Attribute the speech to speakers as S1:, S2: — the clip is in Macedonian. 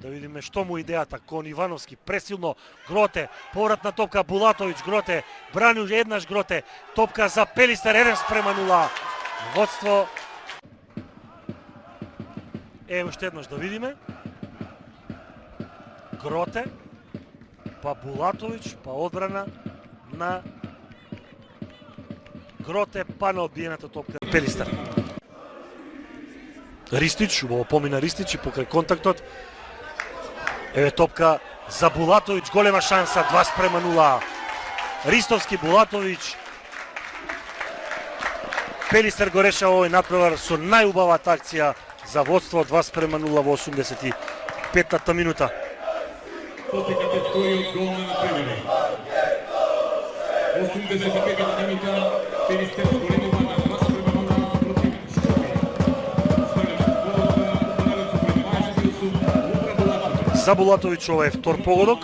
S1: Да видиме што му идејата кон Ивановски, пресилно Гроте, повратна топка Булатовиќ, Гроте, брани еднаш Гроте, топка за Пелистер, 1:0. Водство. Уште еднаш да видиме. Гроте, па Булатовиќ, па одбрана на Гроте, па на одбиената топка Пелистер. Ристич, убаво помина Ристич и покрај контактот. Еве топка за Булатовиќ, голема шанса, 2:0. Ристовски, Булатовиќ. Пелистер го решава овој надпревар со најубавата акција за водство, 2:0 во 85-та минута.
S2: Posljednja kategorija od gola na trenere. 85 minuta, Pelister Golemova na 2:0 protiv Škobe. Stavljamo gol za Bulatović, su Luka Bulatović.
S1: За Булатовиќ ова е втор погодок.